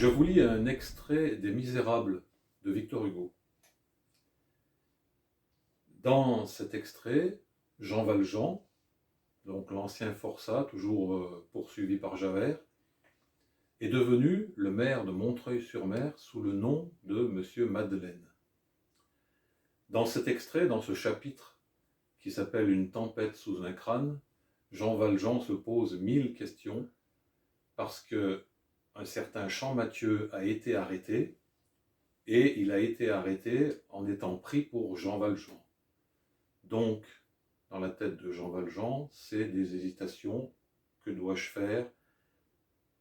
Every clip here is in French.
Je vous lis un extrait des Misérables de Victor Hugo. Dans cet extrait, Jean Valjean, donc l'ancien forçat, toujours poursuivi par Javert, est devenu le maire de Montreuil-sur-Mer sous le nom de Monsieur Madeleine. Dans cet extrait, dans ce chapitre qui s'appelle « Une tempête sous un crâne », Jean Valjean se pose 1000 questions parce qu'un certain Champmathieu a été arrêté et il a été arrêté en étant pris pour Jean Valjean. Donc, dans la tête de Jean Valjean, c'est des hésitations. Que dois-je faire?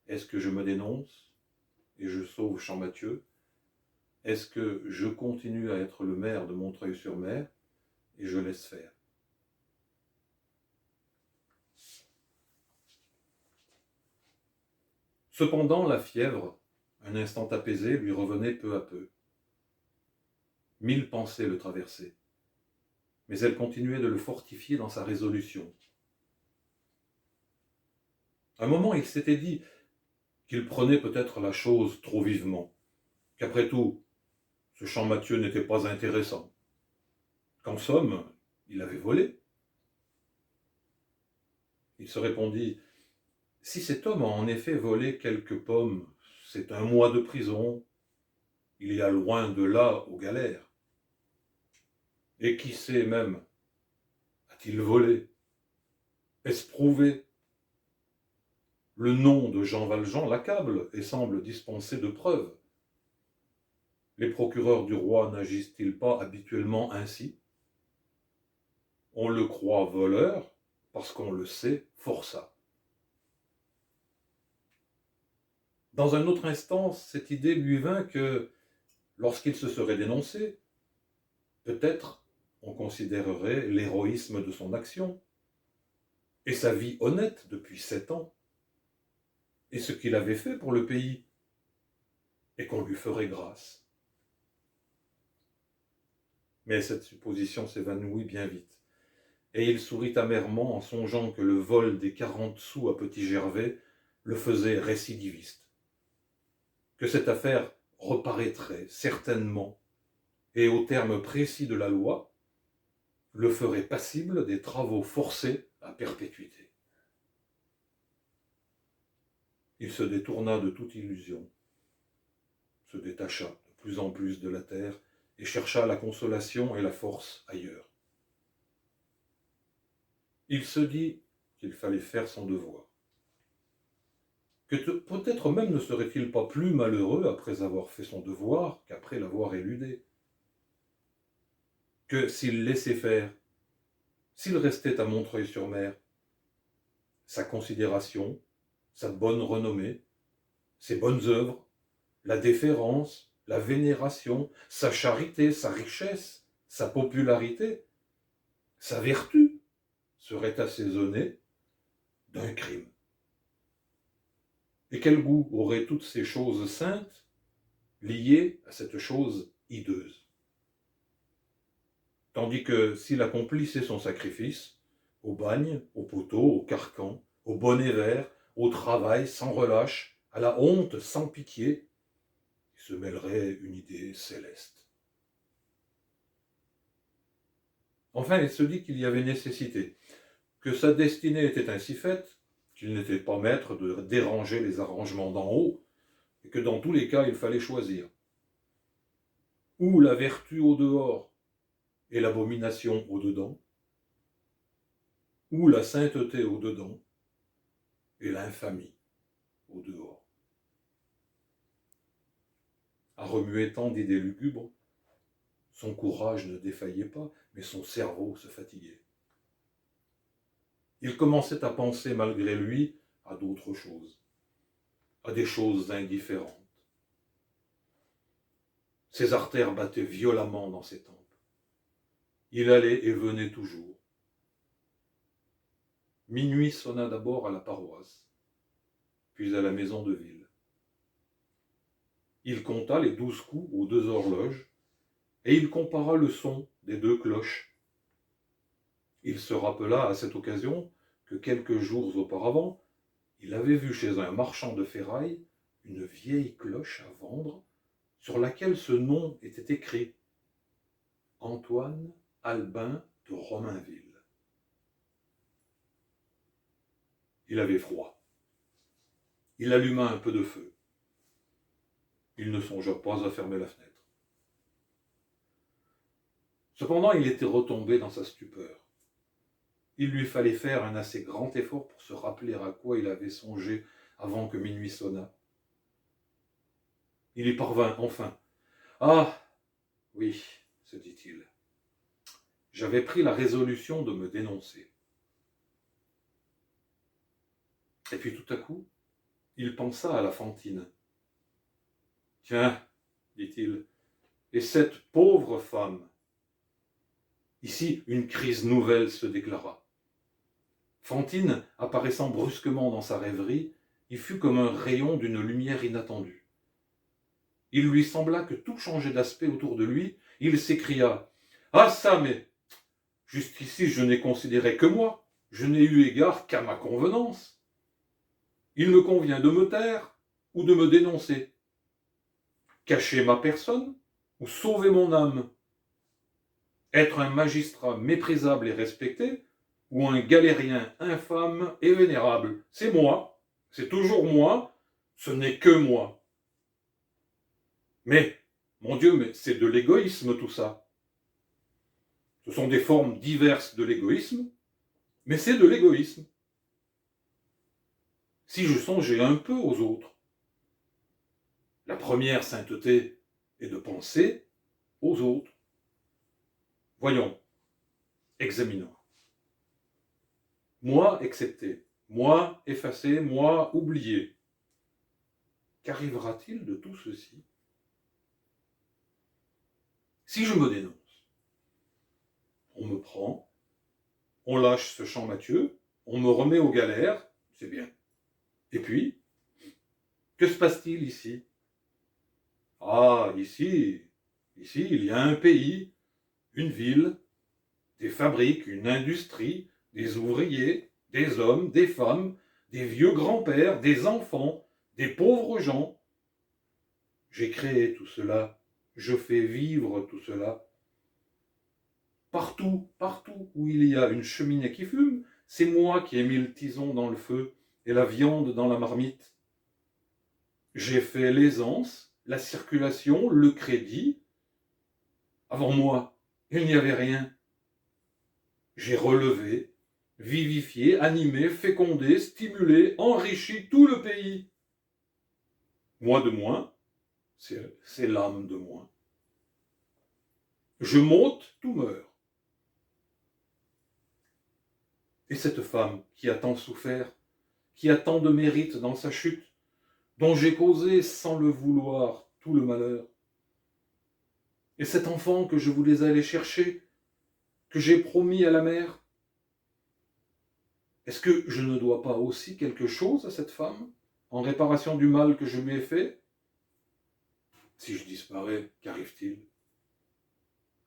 Est-ce que je me dénonce et je sauve Champmathieu? Est-ce que je continue à être le maire de Montreuil-sur-Mer et je laisse faire? Cependant, la fièvre, un instant apaisée, lui revenait peu à peu. 1000 pensées le traversaient, mais elles continuaient de le fortifier dans sa résolution. À un moment, il s'était dit qu'il prenait peut-être la chose trop vivement, qu'après tout, ce Champmathieu n'était pas intéressant, qu'en somme, il avait volé. Il se répondit: si cet homme a en effet volé quelques pommes, c'est 1 mois de prison, il y a loin de là aux galères. Et qui sait même, a-t-il volé? Est-ce prouvé? Le nom de Jean Valjean l'accable et semble dispenser de preuves. Les procureurs du roi n'agissent-ils pas habituellement ainsi? On le croit voleur parce qu'on le sait forçat. Dans un autre instant, cette idée lui vint que, lorsqu'il se serait dénoncé, peut-être on considérerait l'héroïsme de son action, et sa vie honnête depuis 7 ans, et ce qu'il avait fait pour le pays, et qu'on lui ferait grâce. Mais cette supposition s'évanouit bien vite, et il sourit amèrement en songeant que le vol des 40 sous à Petit Gervais le faisait récidiviste, que cette affaire reparaîtrait certainement, et au terme précis de la loi, le ferait passible des travaux forcés à perpétuité. Il se détourna de toute illusion, se détacha de plus en plus de la terre et chercha la consolation et la force ailleurs. Il se dit qu'il fallait faire son devoir. Que peut-être même ne serait-il pas plus malheureux après avoir fait son devoir qu'après l'avoir éludé. Que s'il laissait faire, s'il restait à Montreuil-sur-Mer, sa considération, sa bonne renommée, ses bonnes œuvres, la déférence, la vénération, sa charité, sa richesse, sa popularité, sa vertu seraient assaisonnées d'un crime. Et quel goût auraient toutes ces choses saintes liées à cette chose hideuse? Tandis que s'il accomplissait son sacrifice, au bagne, au poteau, au carcan, au bonnet vert, au travail sans relâche, à la honte sans pitié, il se mêlerait une idée céleste. Enfin, il se dit qu'il y avait nécessité, que sa destinée était ainsi faite, qu'il n'était pas maître de déranger les arrangements d'en haut, et que dans tous les cas, il fallait choisir. Ou la vertu au dehors, et l'abomination au dedans, ou la sainteté au dedans, et l'infamie au dehors. À remuer tant d'idées lugubres, son courage ne défaillait pas, mais son cerveau se fatiguait. Il commençait à penser malgré lui à d'autres choses, à des choses indifférentes. Ses artères battaient violemment dans ses tempes. Il allait et venait toujours. Minuit sonna d'abord à la paroisse, puis à la maison de ville. Il compta les 12 coups aux 2 horloges, et il compara le son des 2 cloches. Il se rappela à cette occasion que quelques jours auparavant, il avait vu chez un marchand de ferraille une vieille cloche à vendre sur laquelle ce nom était écrit: Antoine Albin de Romainville. Il avait froid. Il alluma un peu de feu. Il ne songea pas à fermer la fenêtre. Cependant, il était retombé dans sa stupeur. Il lui fallait faire un assez grand effort pour se rappeler à quoi il avait songé avant que minuit sonnât. Il y parvint enfin. « Ah, oui, se dit-il, j'avais pris la résolution de me dénoncer. » Et puis tout à coup, il pensa à la Fantine. « Tiens, dit-il, et cette pauvre femme ?» Ici, une crise nouvelle se déclara. Fantine, apparaissant brusquement dans sa rêverie, y fut comme un rayon d'une lumière inattendue. Il lui sembla que tout changeait d'aspect autour de lui. Il s'écria: « Ah ça, mais jusqu'ici je n'ai considéré que moi, je n'ai eu égard qu'à ma convenance. Il me convient de me taire ou de me dénoncer, cacher ma personne ou sauver mon âme, être un magistrat méprisable et respecté ou un galérien infâme et vénérable. C'est moi, c'est toujours moi, ce n'est que moi. Mais, mon Dieu, mais c'est de l'égoïsme tout ça. Ce sont des formes diverses de l'égoïsme, mais c'est de l'égoïsme. Si je songeais un peu aux autres, la première sainteté est de penser aux autres. Voyons, examinons. Moi excepté, moi effacé, moi oublié. Qu'arrivera-t-il de tout ceci? Si je me dénonce, on me prend, on lâche ce champmathieu, on me remet aux galères, c'est bien. Et puis, que se passe-t-il ici? Ah, ici, il y a un pays, une ville, des fabriques, une industrie, des ouvriers, des hommes, des femmes, des vieux grands-pères, des enfants, des pauvres gens. J'ai créé tout cela, je fais vivre tout cela. Partout où il y a une cheminée qui fume, c'est moi qui ai mis le tison dans le feu et la viande dans la marmite. J'ai fait l'aisance, la circulation, le crédit. Avant moi, il n'y avait rien. J'ai relevé, vivifié, animé, fécondé, stimulé, enrichi tout le pays. Moi de moins, c'est l'âme de moins. Je monte, tout meurt. Et cette femme qui a tant souffert, qui a tant de mérite dans sa chute, dont j'ai causé sans le vouloir tout le malheur. Et cet enfant que je voulais aller chercher, que j'ai promis à la mère, est-ce que je ne dois pas aussi quelque chose à cette femme, en réparation du mal que je lui ai fait? Si je disparais, qu'arrive-t-il?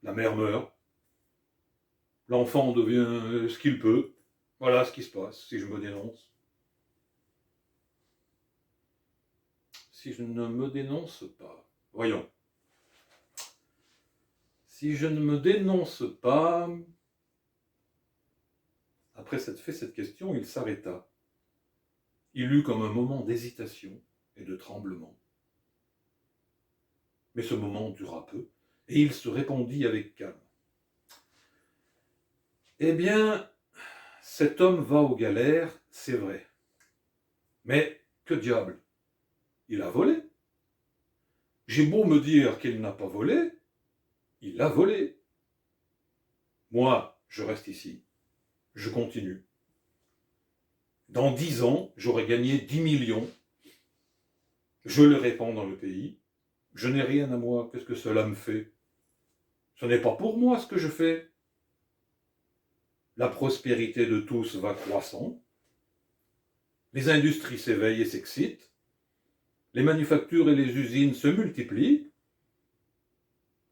La mère meurt, l'enfant devient ce qu'il peut, voilà ce qui se passe si je me dénonce. Si je ne me dénonce pas, voyons. Si je ne me dénonce pas... Après s'être fait cette question, il s'arrêta. Il eut comme un moment d'hésitation et de tremblement. Mais ce moment dura peu, et il se répondit avec calme. Eh bien, cet homme va aux galères, c'est vrai. Mais que diable, il a volé. J'ai beau me dire qu'il n'a pas volé, il a volé. Moi, je reste ici, je continue. Dans 10 ans, j'aurai gagné 10 millions. Je les répands dans le pays. Je n'ai rien à moi, qu'est-ce que cela me fait? Ce n'est pas pour moi ce que je fais. La prospérité de tous va croissant. Les industries s'éveillent et s'excitent. Les manufactures et les usines se multiplient.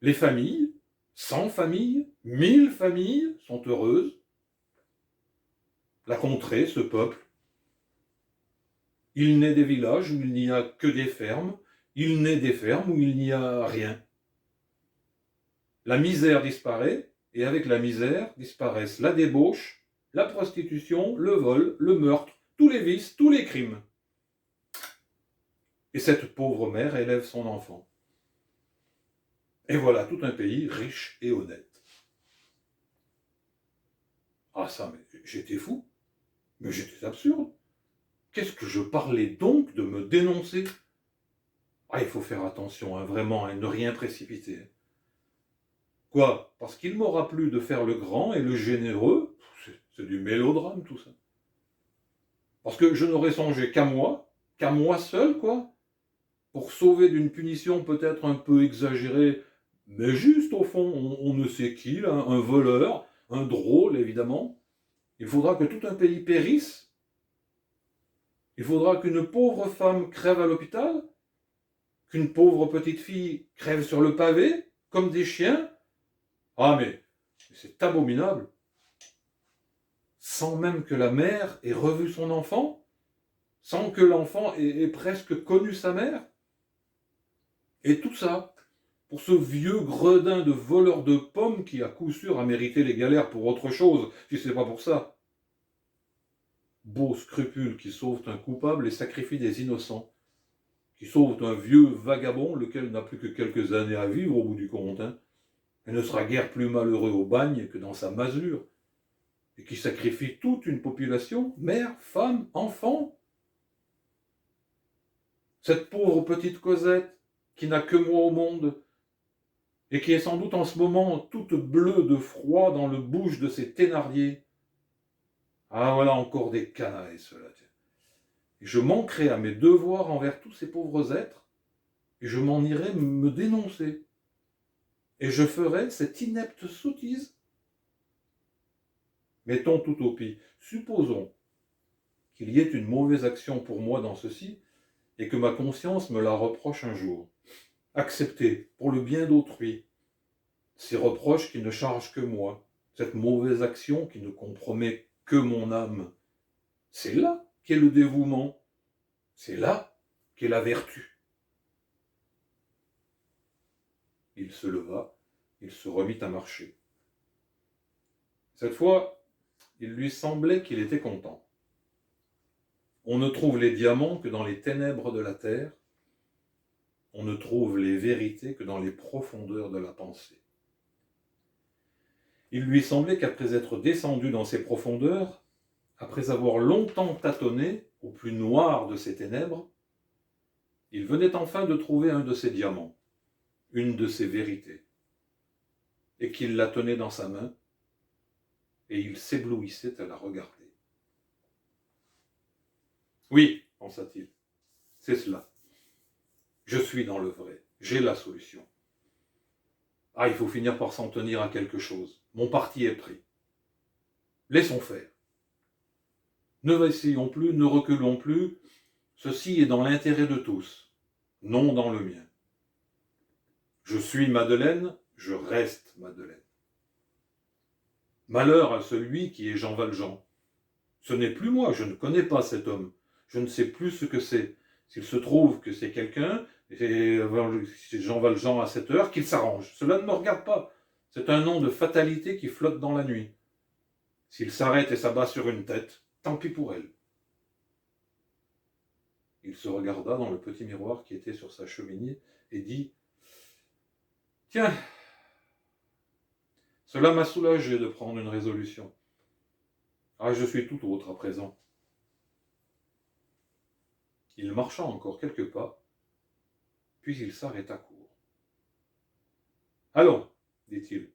Les familles, 100 familles, 1000 familles sont heureuses. La contrée se peuple. Il naît des villages où il n'y a que des fermes, il naît des fermes où il n'y a rien. La misère disparaît, et avec la misère disparaissent la débauche, la prostitution, le vol, le meurtre, tous les vices, tous les crimes. Et cette pauvre mère élève son enfant. Et voilà tout un pays riche et honnête. Ah ça, mais j'étais fou, mais j'étais absurde. Qu'est-ce que je parlais donc de me dénoncer? Ah, il faut faire attention, hein, vraiment, à ne rien précipiter. Quoi? Parce qu'il m'aura plu de faire le grand et le généreux? C'est du mélodrame tout ça. Parce que je n'aurais songé qu'à moi seul, quoi, pour sauver d'une punition peut-être un peu exagérée, mais juste au fond, on ne sait qui, là, un voleur, un drôle évidemment. Il faudra que tout un pays périsse. Il faudra qu'une pauvre femme crève à l'hôpital, qu'une pauvre petite fille crève sur le pavé, comme des chiens. Ah mais c'est abominable. Sans même que la mère ait revu son enfant, sans que l'enfant ait presque connu sa mère. Et tout ça, pour ce vieux gredin de voleur de pommes qui à coup sûr a mérité les galères pour autre chose, si c'est pas pour ça. Beaux scrupules qui sauvent un coupable et sacrifient des innocents, qui sauvent un vieux vagabond, lequel n'a plus que quelques années à vivre au bout du compte, hein, et ne sera guère plus malheureux au bagne que dans sa masure, et qui sacrifie toute une population, mère, femme, enfants. Cette pauvre petite Cosette, qui n'a que moi au monde, et qui est sans doute en ce moment toute bleue de froid dans le bouge de ses Thénardier. Ah voilà encore des canailles, cela. Et je manquerai à mes devoirs envers tous ces pauvres êtres, et je m'en irai me dénoncer. Et je ferai cette inepte sottise. Mettons tout au pis. Supposons qu'il y ait une mauvaise action pour moi dans ceci, et que ma conscience me la reproche un jour. Accepter, pour le bien d'autrui, ces reproches qui ne chargent que moi, cette mauvaise action qui ne compromet que mon âme. C'est là qu'est le dévouement, c'est là qu'est la vertu. Il se leva, il se remit à marcher. Cette fois, il lui semblait qu'il était content. On ne trouve les diamants que dans les ténèbres de la terre, on ne trouve les vérités que dans les profondeurs de la pensée. Il lui semblait qu'après être descendu dans ces profondeurs, après avoir longtemps tâtonné au plus noir de ces ténèbres, il venait enfin de trouver un de ces diamants, une de ces vérités, et qu'il la tenait dans sa main, et il s'éblouissait à la regarder. Oui, pensa-t-il, c'est cela. Je suis dans le vrai, j'ai la solution. Ah, il faut finir par s'en tenir à quelque chose. Mon parti est pris. Laissons faire. Ne vacillons plus, ne reculons plus. Ceci est dans l'intérêt de tous, non dans le mien. Je suis Madeleine, je reste Madeleine. Malheur à celui qui est Jean Valjean. Ce n'est plus moi, je ne connais pas cet homme. Je ne sais plus ce que c'est. S'il se trouve que c'est quelqu'un, et Jean Valjean à cette heure, qu'il s'arrange. Cela ne me regarde pas. C'est un nom de fatalité qui flotte dans la nuit. S'il s'arrête et s'abat sur une tête, tant pis pour elle. Il se regarda dans le petit miroir qui était sur sa cheminée et dit « Tiens, cela m'a soulagé de prendre une résolution. Ah, je suis tout autre à présent. » Il marcha encore quelques pas, puis il s'arrêta court. « Allons, dit-il,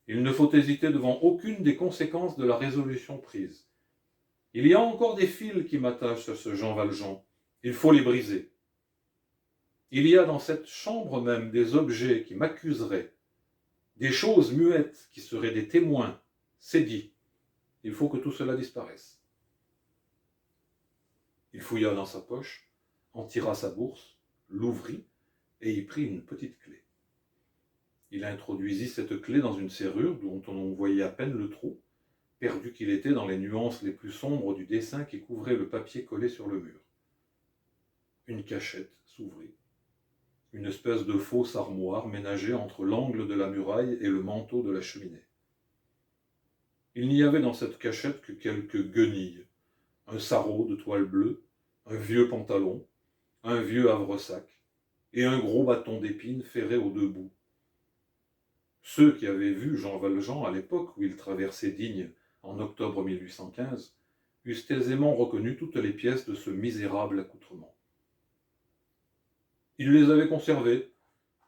il ne faut hésiter devant aucune des conséquences de la résolution prise. Il y a encore des fils qui m'attachent à ce Jean Valjean. Il faut les briser. Il y a dans cette chambre même des objets qui m'accuseraient, des choses muettes qui seraient des témoins. C'est dit. Il faut que tout cela disparaisse. » Il fouilla dans sa poche, en tira sa bourse, l'ouvrit et y prit une petite clé. Il introduisit cette clé dans une serrure dont on voyait à peine le trou, perdu qu'il était dans les nuances les plus sombres du dessin qui couvrait le papier collé sur le mur. une cachette s'ouvrit. Une espèce de fausse armoire ménagée entre l'angle de la muraille et le manteau de la cheminée. Il n'y avait dans cette cachette que quelques guenilles, un sarrau de toile bleue, un vieux pantalon, un vieux havresac et un gros bâton d'épine ferré aux deux bouts. Ceux qui avaient vu Jean Valjean à l'époque où il traversait Digne en octobre 1815 eussent aisément reconnu toutes les pièces de ce misérable accoutrement. Il les avait conservées,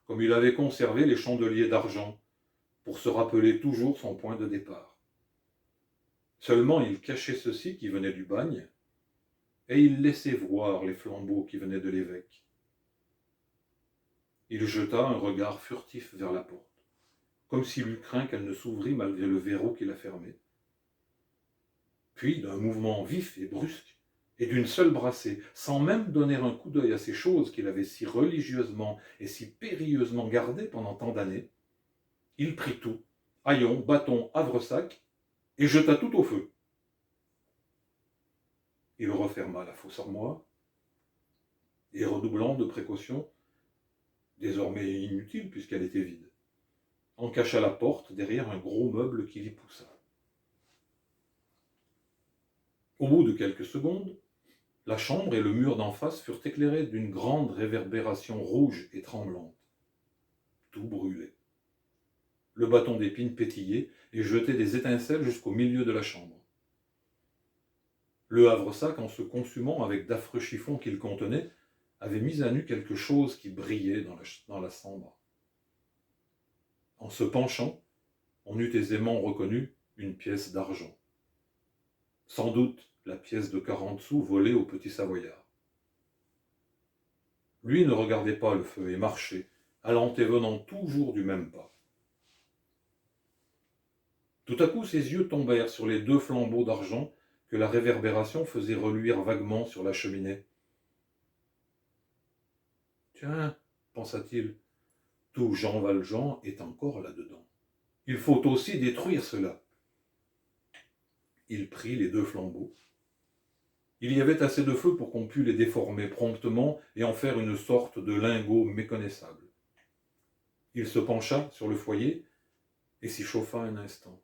comme il avait conservé les chandeliers d'argent, pour se rappeler toujours son point de départ. Seulement il cachait ceux-ci qui venaient du bagne, et il laissait voir les flambeaux qui venaient de l'évêque. Il jeta un regard furtif vers la porte, comme s'il eût craint qu'elle ne s'ouvrît malgré le verrou qui la fermait. Puis, d'un mouvement vif et brusque, et d'une seule brassée, sans même donner un coup d'œil à ces choses qu'il avait si religieusement et si périlleusement gardées pendant tant d'années, il prit tout, haillons, bâton, havresac, et jeta tout au feu. Il referma la fausse armoire, et redoublant de précautions, désormais inutiles puisqu'elle était vide, en cacha la porte derrière un gros meuble qui l'y poussa. Au bout de quelques secondes, la chambre et le mur d'en face furent éclairés d'une grande réverbération rouge et tremblante. Tout brûlait. Le bâton d'épine pétillait et jetait des étincelles jusqu'au milieu de la chambre. Le havresac, en se consumant avec d'affreux chiffons qu'il contenait, avait mis à nu quelque chose qui brillait dans la cendre. En se penchant, on eût aisément reconnu une pièce d'argent. Sans doute la pièce de 40 sous volée au petit Savoyard. Lui ne regardait pas le feu et marchait, allant et venant toujours du même pas. Tout à coup, ses yeux tombèrent sur les 2 flambeaux d'argent que la réverbération faisait reluire vaguement sur la cheminée. « Tiens, pensa-t-il, tout Jean Valjean est encore là-dedans. Il faut aussi détruire cela. » Il prit les 2 flambeaux. Il y avait assez de feu pour qu'on pût les déformer promptement et en faire une sorte de lingot méconnaissable. Il se pencha sur le foyer et s'y chauffa un instant.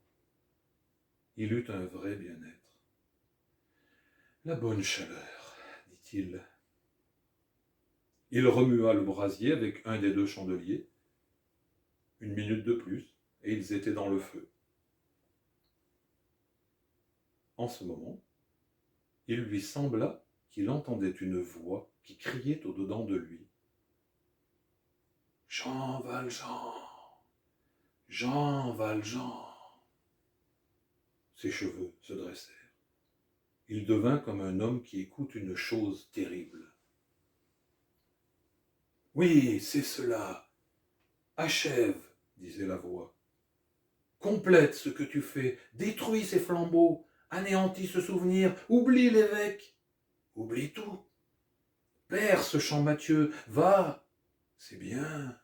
Il eut un vrai bien-être. « La bonne chaleur, dit-il. » Il remua le brasier avec un des 2 chandeliers. 1 minute de plus, et ils étaient dans le feu. En ce moment, il lui sembla qu'il entendait une voix qui criait au-dedans de lui. « Jean Valjean! Jean Valjean !» Ses cheveux se dressèrent. Il devint comme un homme qui écoute une chose terrible. « Oui, c'est cela. Achève, disait la voix. Complète ce que tu fais, détruis ces flambeaux, anéantis ce souvenir, oublie l'évêque, oublie tout. Perce Champmathieu, va, c'est bien.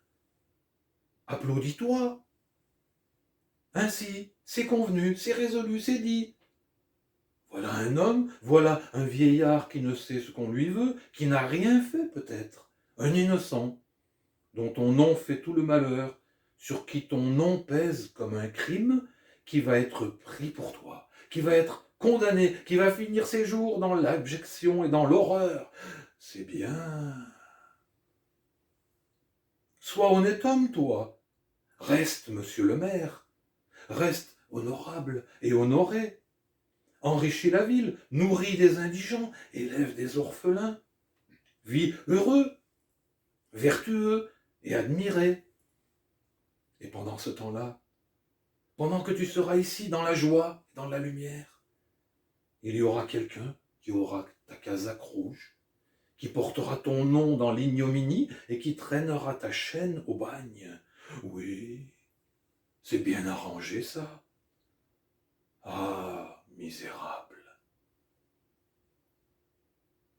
Applaudis-toi. Ainsi, c'est convenu, c'est résolu, c'est dit. Voilà un homme, voilà un vieillard qui ne sait ce qu'on lui veut, qui n'a rien fait peut-être, un innocent, dont ton nom fait tout le malheur, sur qui ton nom pèse comme un crime, qui va être pris pour toi, qui va être condamné, qui va finir ses jours dans l'abjection et dans l'horreur. C'est bien. Sois honnête homme, toi. Reste, monsieur le maire. Reste honorable et honoré. Enrichis la ville, nourris des indigents, élève des orphelins. Vis heureux, vertueux et admiré. Et pendant ce temps-là, pendant que tu seras ici dans la joie, dans la lumière, il y aura quelqu'un qui aura ta casaque rouge, qui portera ton nom dans l'ignominie et qui traînera ta chaîne au bagne. Oui, c'est bien arrangé ça. Ah, misérable.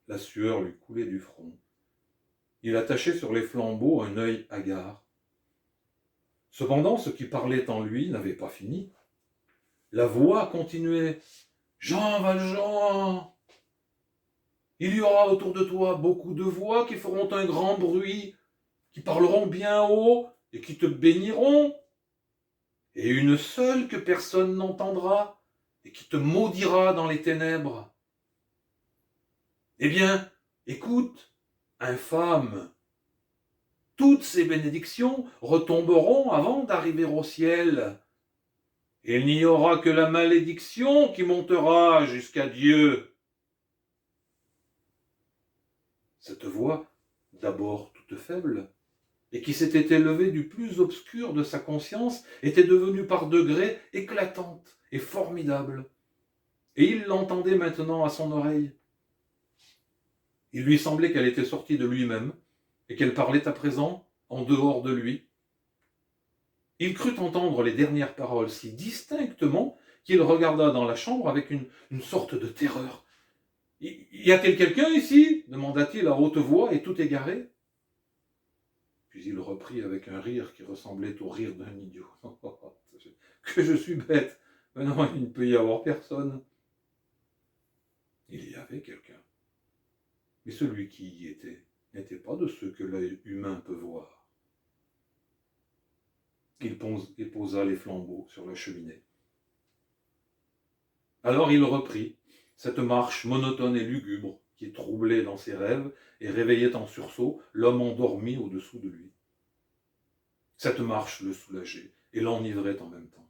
La sueur lui coulait du front. Il attachait sur les flambeaux un œil hagard. Cependant, ce qui parlait en lui n'avait pas fini. La voix continuait. « Jean Valjean ! Il y aura autour de toi beaucoup de voix qui feront un grand bruit, qui parleront bien haut et qui te béniront, et une seule que personne n'entendra et qui te maudira dans les ténèbres. Eh bien, écoute, infâme, toutes ces bénédictions retomberont avant d'arriver au ciel. Et il n'y aura que la malédiction qui montera jusqu'à Dieu. Cette voix, d'abord toute faible, et qui s'était élevée du plus obscur de sa conscience, était devenue par degrés éclatante et formidable. Et il l'entendait maintenant à son oreille. Il lui semblait qu'elle était sortie de lui-même, et qu'elle parlait à présent en dehors de lui. Il crut entendre les dernières paroles si distinctement qu'il regarda dans la chambre avec une sorte de terreur. « Y a-t-il quelqu'un ici » demanda-t-il à haute voix et tout égaré. Puis il reprit avec un rire qui ressemblait au rire d'un idiot. « Que je suis bête. Mais non, il ne peut y avoir personne. » Il y avait quelqu'un. Mais celui qui y était n'était pas de ceux que l'œil humain peut voir. Il posa les flambeaux sur la cheminée. Alors il reprit cette marche monotone et lugubre qui troublait dans ses rêves et réveillait en sursaut l'homme endormi au-dessous de lui. Cette marche le soulageait et l'enivrait en même temps.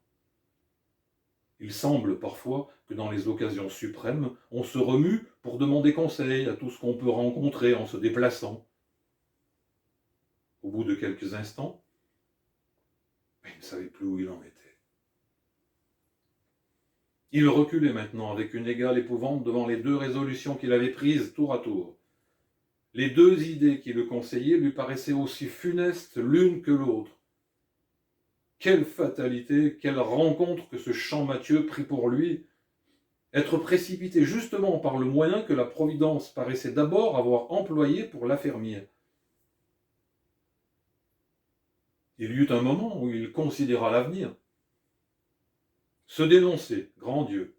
Il semble parfois que dans les occasions suprêmes, on se remue pour demander conseil à tout ce qu'on peut rencontrer en se déplaçant. Au bout de quelques instants, il ne savait plus où il en était. Il reculait maintenant avec une égale épouvante devant les deux résolutions qu'il avait prises tour à tour. Les deux idées qui le conseillaient lui paraissaient aussi funestes l'une que l'autre. Quelle fatalité, quelle rencontre que ce Champmathieu prit pour lui, être précipité justement par le moyen que la Providence paraissait d'abord avoir employé pour l'affermir. Il y eut un moment où il considéra l'avenir. Se dénoncer, grand Dieu.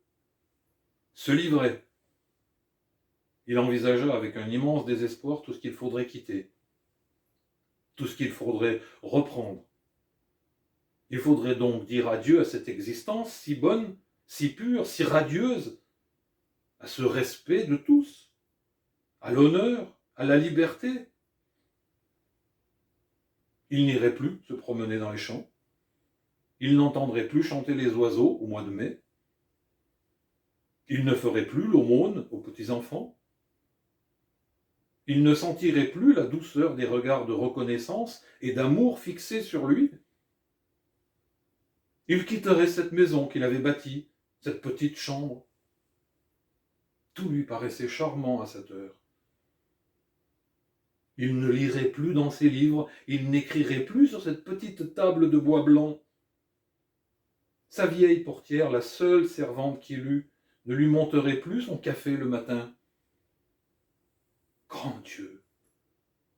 Se livrer. Il envisagea avec un immense désespoir tout ce qu'il faudrait quitter, tout ce qu'il faudrait reprendre. Il faudrait donc dire adieu à cette existence si bonne, si pure, si radieuse, à ce respect de tous, à l'honneur, à la liberté. Il n'irait plus se promener dans les champs. Il n'entendrait plus chanter les oiseaux au mois de mai. Il ne ferait plus l'aumône aux petits-enfants. Il ne sentirait plus la douceur des regards de reconnaissance et d'amour fixés sur lui. Il quitterait cette maison qu'il avait bâtie, cette petite chambre. Tout lui paraissait charmant à cette heure. Il ne lirait plus dans ses livres, il n'écrirait plus sur cette petite table de bois blanc. Sa vieille portière, la seule servante qu'il eût, ne lui monterait plus son café le matin. Grand Dieu!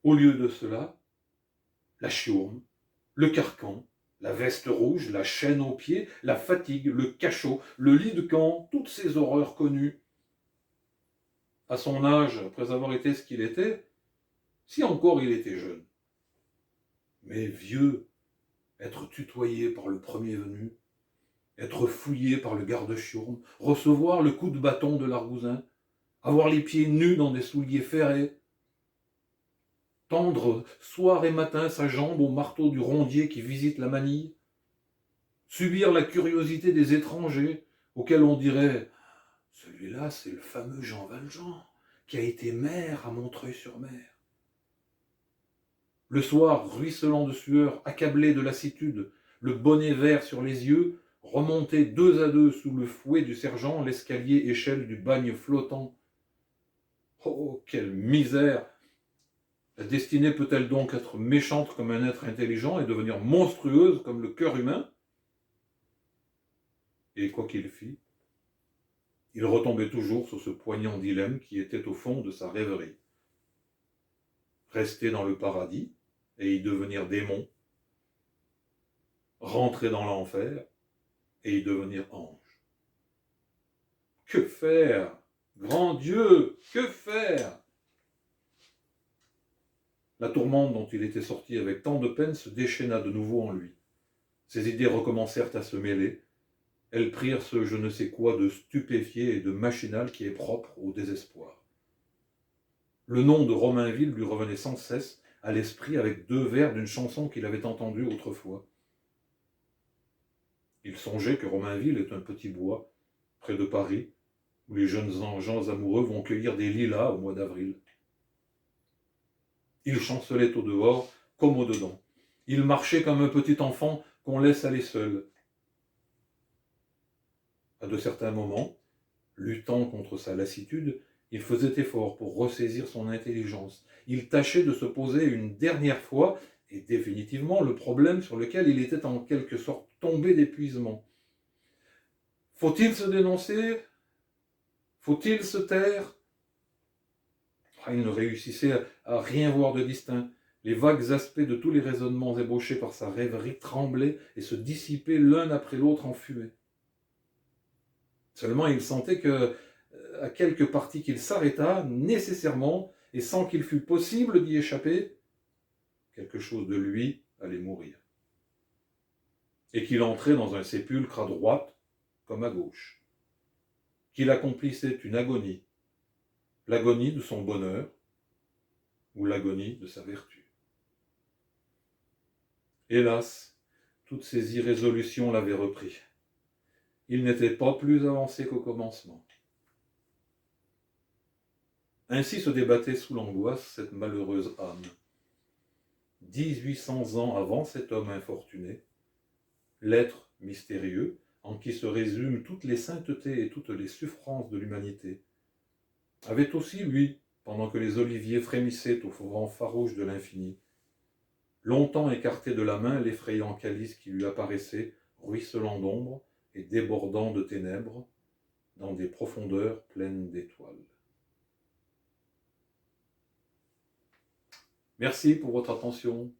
Au lieu de cela, la chiourme, le carcan, la veste rouge, la chaîne aux pieds, la fatigue, le cachot, le lit de camp, toutes ces horreurs connues. À son âge, après avoir été ce qu'il était, si encore il était jeune. Mais vieux, être tutoyé par le premier venu, être fouillé par le garde-chiourme, recevoir le coup de bâton de l'argousin, avoir les pieds nus dans des souliers ferrés, tendre soir et matin sa jambe au marteau du rondier qui visite la manille, subir la curiosité des étrangers auxquels on dirait « Celui-là, c'est le fameux Jean Valjean qui a été maire à Montreuil-sur-Mer. » Le soir, ruisselant de sueur, accablé de lassitude, le bonnet vert sur les yeux, remonter deux à deux sous le fouet du sergent l'escalier échelle du bagne flottant. Oh, quelle misère! La destinée peut-elle donc être méchante comme un être intelligent et devenir monstrueuse comme le cœur humain? Et quoi qu'il fît, il retombait toujours sur ce poignant dilemme qui était au fond de sa rêverie. Rester dans le paradis et y devenir démon, rentrer dans l'enfer et y devenir ange. Que faire? Grand Dieu, que faire? La tourmente dont il était sorti avec tant de peine se déchaîna de nouveau en lui. Ses idées recommencèrent à se mêler. Elles prirent ce je ne sais quoi de stupéfié et de machinal qui est propre au désespoir. Le nom de Romainville lui revenait sans cesse à l'esprit avec 2 vers d'une chanson qu'il avait entendue autrefois. Il songeait que Romainville est un petit bois, près de Paris, où les jeunes gens amoureux vont cueillir des lilas au mois d'avril. Il chancelait au dehors comme au dedans. Il marchait comme un petit enfant qu'on laisse aller seul. À de certains moments, luttant contre sa lassitude, il faisait effort pour ressaisir son intelligence. Il tâchait de se poser une dernière fois, et définitivement, le problème sur lequel il était en quelque sorte tombé d'épuisement. Faut-il se dénoncer? Faut-il se taire? Il ne réussissait à rien voir de distinct. Les vagues aspects de tous les raisonnements ébauchés par sa rêverie tremblaient et se dissipaient l'un après l'autre en fumée. Seulement il sentait que, à quelque partie qu'il s'arrêtât, nécessairement, et sans qu'il fût possible d'y échapper, quelque chose de lui allait mourir. Et qu'il entrait dans un sépulcre à droite comme à gauche. Qu'il accomplissait une agonie, l'agonie de son bonheur ou l'agonie de sa vertu. Hélas, toutes ces irrésolutions l'avaient repris. Il n'était pas plus avancé qu'au commencement. Ainsi se débattait sous l'angoisse cette malheureuse âme. 1800 ans avant cet homme infortuné, l'être mystérieux, en qui se résument toutes les saintetés et toutes les souffrances de l'humanité, avait aussi, lui, pendant que les oliviers frémissaient au vent farouche de l'infini, longtemps écarté de la main l'effrayant calice qui lui apparaissait, ruisselant d'ombre et débordant de ténèbres, dans des profondeurs pleines d'étoiles. Merci pour votre attention.